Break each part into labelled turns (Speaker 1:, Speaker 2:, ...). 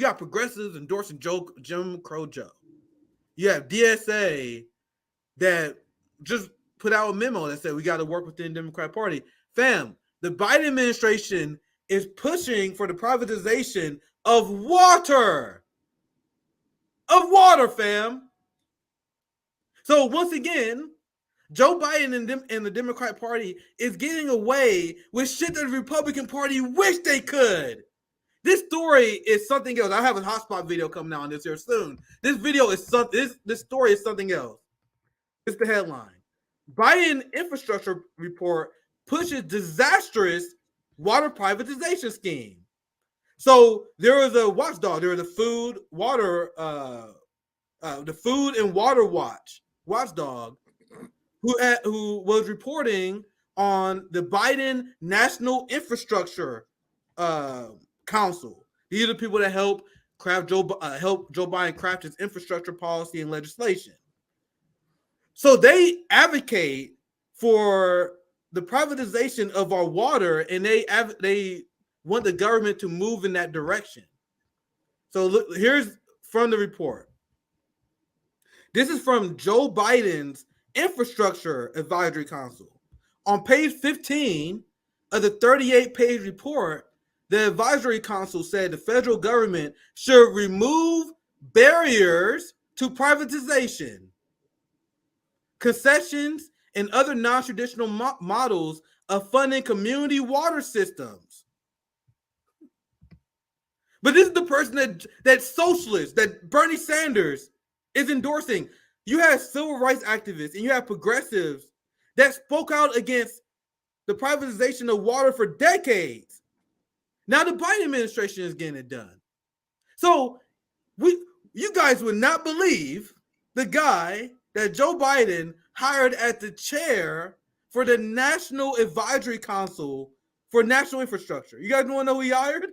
Speaker 1: got progressives endorsing Jim Crow Joe. You have DSA that just put out a memo that said we got to work within the Democratic Party. Fam, the Biden administration is pushing for the privatization of water. Of water, fam. So once again, Joe Biden and the Democratic Party is getting away with shit that the Republican Party wish they could. This story is something else. I have a hotspot video coming out on this here soon. This video is something. This story is something else. It's the headline. Biden infrastructure report pushes disastrous water privatization scheme. So there was a watchdog. There was a food and water watchdog who was reporting on the Biden National Infrastructure Council. These are the people that help Joe Biden craft his infrastructure policy and legislation. So they advocate for the privatization of our water, and they want the government to move in that direction. So look, here's from the report. This is from Joe Biden's Infrastructure Advisory Council. On page 15 of the 38-page report, the advisory council said the federal government should remove barriers to privatization, concessions, and other non-traditional models of funding community water systems. But this is the person that socialist, that Bernie Sanders is endorsing. You have civil rights activists and you have progressives that spoke out against the privatization of water for decades. Now the Biden administration is getting it done. So you guys would not believe the guy that Joe Biden hired as the chair for the National Advisory Council for National Infrastructure. You guys want to know who he hired?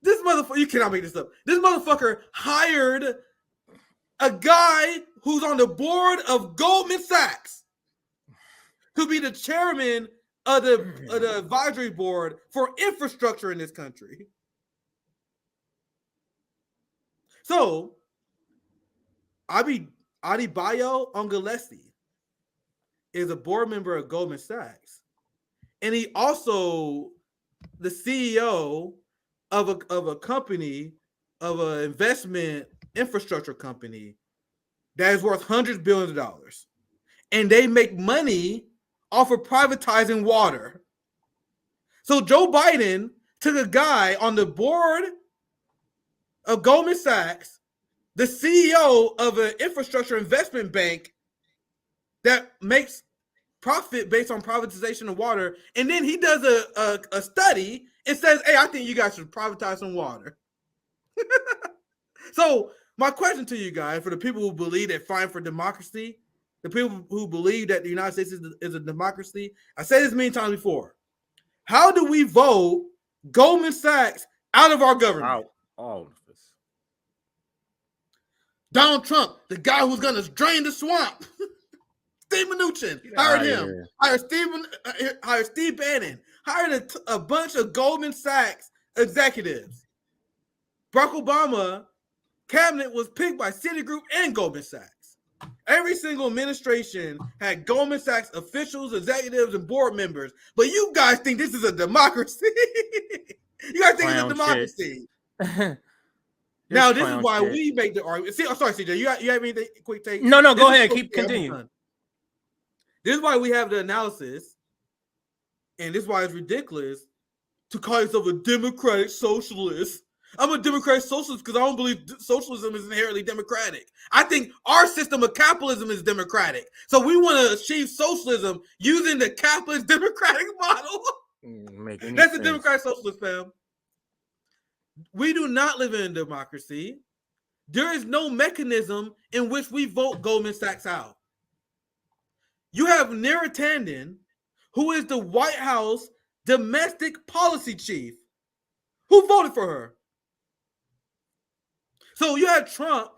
Speaker 1: This motherfucker, you cannot make this up. This motherfucker hired a guy who's on the board of Goldman Sachs to be the chairman of the advisory board for infrastructure in this country. So, Adebayo Ongelesi is a board member of Goldman Sachs, and he also the CEO of a company, of an investment infrastructure company that is worth hundreds of billions of dollars, and they make money off of privatizing water. So Joe Biden took a guy on the board of Goldman Sachs, the CEO of an infrastructure investment bank that makes profit based on privatization of water, and then he does a study and says, hey, I think you guys should privatize some water. So my question to you guys, for the people who believe that fighting for democracy, the people who believe that the United States is a democracy, I said this many times before. How do we vote Goldman Sachs out of our government?
Speaker 2: All of this.
Speaker 1: Donald Trump, the guy who's going to drain the swamp. Steve Mnuchin, hired him. Hired Steve Bannon. Hired a bunch of Goldman Sachs executives. Barack Obama cabinet was picked by Citigroup and Goldman Sachs. Every single administration had Goldman Sachs officials, executives, and board members. But you guys think this is a democracy? You guys think it's a democracy? Now, this is why we make the argument. See, I'm sorry, CJ. You have anything quick take?
Speaker 2: No, go ahead. Continue.
Speaker 1: This is why we have the analysis, and this is why it's ridiculous to call yourself a democratic socialist. I'm a democratic socialist because I don't believe socialism is inherently democratic. I think our system of capitalism is democratic. So we want to achieve socialism using the capitalist democratic model. That's a democratic socialist, fam. We do not live in a democracy. There is no mechanism in which we vote Goldman Sachs out. You have Neera Tanden, who is the White House domestic policy chief. Who voted for her? So you had Trump,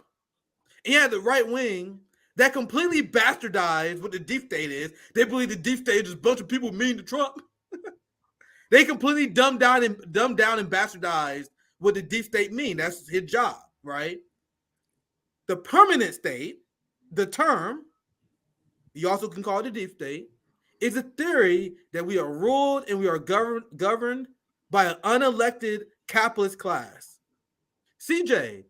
Speaker 1: and you had the right wing that completely bastardized what the deep state is. They believe the deep state is a bunch of people mean to Trump. They completely dumbed down and bastardized what the deep state mean. That's his job, right? The permanent state, the term, you also can call it the deep state, is a theory that we are ruled and we are governed by an unelected capitalist class. CJ,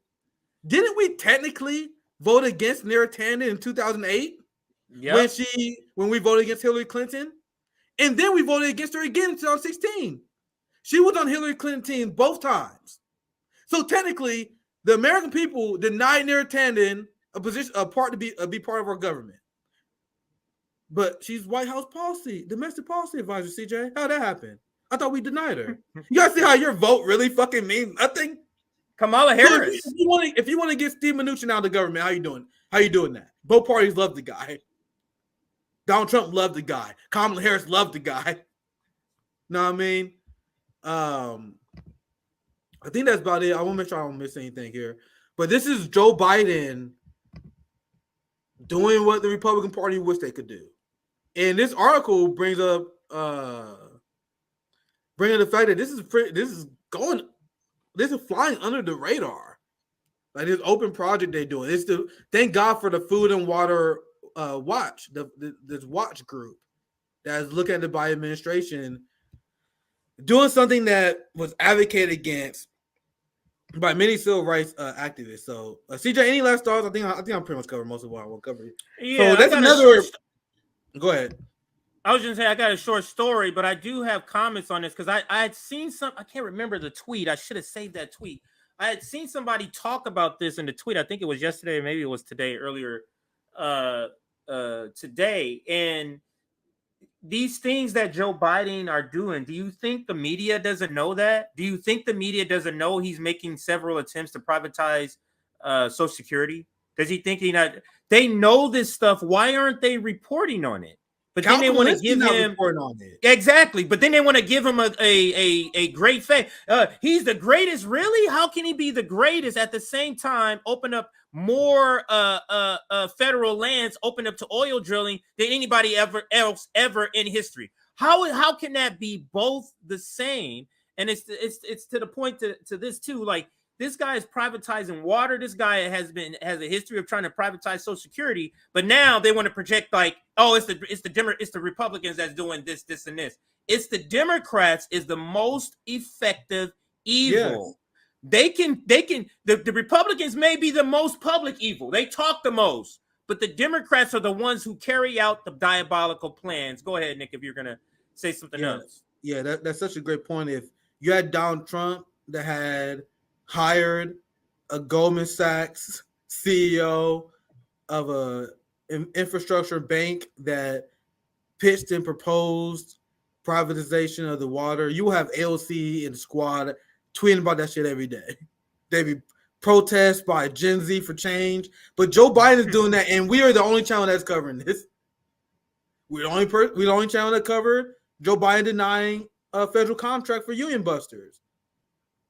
Speaker 1: didn't we technically vote against Neera Tanden in 2008 when we voted against Hillary Clinton? And then we voted against her again in 2016. She was on Hillary Clinton's team both times. So technically, the American people denied Neera Tanden a part to be part of our government. But she's White House domestic policy advisor, CJ. How'd that happen? I thought we denied her. You guys see how your vote really fucking means nothing?
Speaker 2: Kamala Harris.
Speaker 1: So if you want to get Steve Mnuchin out of the government, how you doing? How you doing that? Both parties love the guy. Donald Trump loved the guy. Kamala Harris loved the guy. Know what I mean? I think that's about it. I want to make sure I don't miss anything here. But this is Joe Biden doing what the Republican Party wish they could do. And this article brings up the fact that this is flying under the radar. Like this open project they're doing. Thank God for the Food and Water Watch, this watch group that is looking at the Biden administration doing something that was advocated against by many civil rights activists. So, CJ, any last thoughts? I think I'm pretty much covered most of what I want to cover.
Speaker 2: Yeah,
Speaker 1: so that's another. Go ahead.
Speaker 2: I was going to say I got a short story, but I do have comments on this because I had seen some. I can't remember the tweet. I should have saved that tweet. I had seen somebody talk about this in the tweet. I think it was yesterday, maybe it was today, earlier today. And these things that Joe Biden are doing, do you think the media doesn't know that? Do you think the media doesn't know he's making several attempts to privatize Social Security? Does he think they know this stuff? Why aren't they reporting on it? But then they want to give him
Speaker 1: on it.
Speaker 2: Exactly. But then they want to give him a great fame. He's the greatest. Really? How can he be the greatest at the same time open up more federal lands, open up to oil drilling than anybody ever in history? How can that be both the same? And it's to the point to this too. Like, this guy is privatizing water. This guy has a history of trying to privatize Social Security, but now they want to project like, oh, it's the Republicans that's doing this, and this. It's the Democrats is the most effective evil. Yes. The Republicans may be the most public evil. They talk the most, but the Democrats are the ones who carry out the diabolical plans. Go ahead, Nick, if you're gonna say something else.
Speaker 1: Yeah, that's such a great point. If you had Donald Trump that had hired a Goldman Sachs CEO of an infrastructure bank that pitched and proposed privatization of the water, you will have AOC and the squad tweeting about that shit every day. They be protests by Gen Z for change, but Joe Biden is doing that, and we are the only channel that's covering this. We're the only channel that covered Joe Biden denying a federal contract for union busters.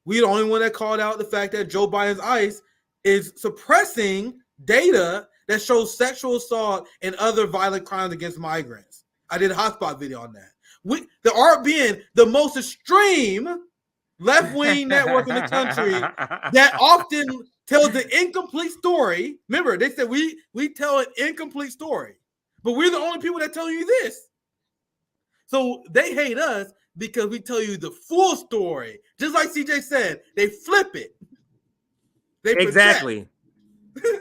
Speaker 1: We're the only one that called out the fact that Joe Biden's ICE is suppressing data that shows sexual assault and other violent crimes against migrants. I did a hotspot video on that. The RBN, the most extreme left-wing network in the country that often tells the incomplete story. Remember, they said we tell an incomplete story, but we're the only people that tell you this. So they hate us because we tell you the full story. Just like CJ said, they flip it. They
Speaker 2: exactly.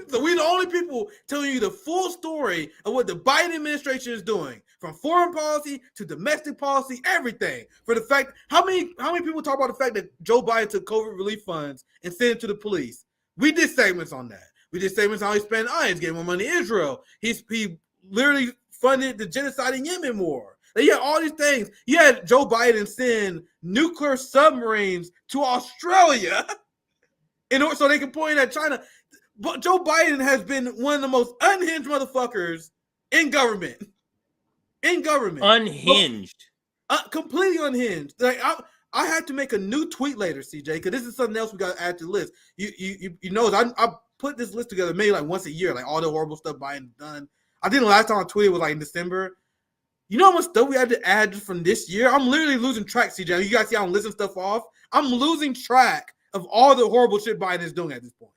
Speaker 1: So we're the only people telling you the full story of what the Biden administration is doing, from foreign policy to domestic policy, everything. For the fact, how many people talk about the fact that Joe Biden took COVID relief funds and sent it to the police? We did segments on that. We did segments on how he spent ICE, gave more money to Israel. He literally funded the genocide in Yemen war. Like, yeah, all these things. You had Joe Biden send nuclear submarines to Australia in order so they can point at China. But Joe Biden has been one of the most unhinged motherfuckers in government.
Speaker 2: Unhinged.
Speaker 1: Completely unhinged. Like I had to make a new tweet later, CJ, because this is something else we got to add to the list. You know, I put this list together maybe like once a year, like all the horrible stuff Biden's done. I think the last time I tweeted was like in December. You know how much stuff we had to add from this year? I'm literally losing track, CJ. You guys see how I'm listing stuff off? I'm losing track of all the horrible shit Biden is doing at this point.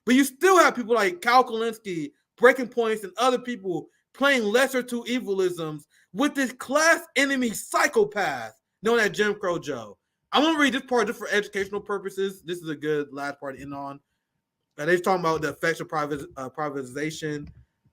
Speaker 1: But you still have people like Cal Kalinske, Breaking Points, and other people playing lesser to evilisms with this class enemy psychopath known as Jim Crow Joe. I'm going to read this part just for educational purposes. This is a good last part to end on. They're talking about the effects of privatization.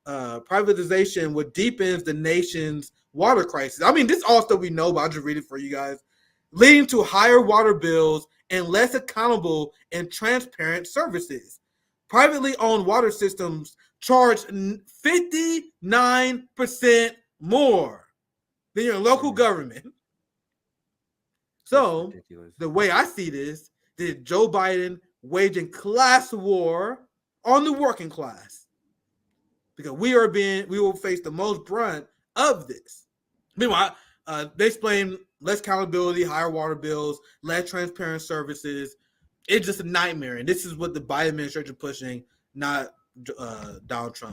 Speaker 1: Privatization would deepens the nation's water crisis. I mean, this is all stuff we know, but I'll just read it for you guys. Leading to higher water bills and less accountable and transparent services. Privately owned water systems charge 59% more than your local government. So the way I see this, did Joe Biden waging class war on the working class? Because we will face the most brunt of this. Meanwhile, they explain less accountability, higher water bills, less transparent services. It's just a nightmare. And this is what the Biden administration is pushing, not Donald Trump.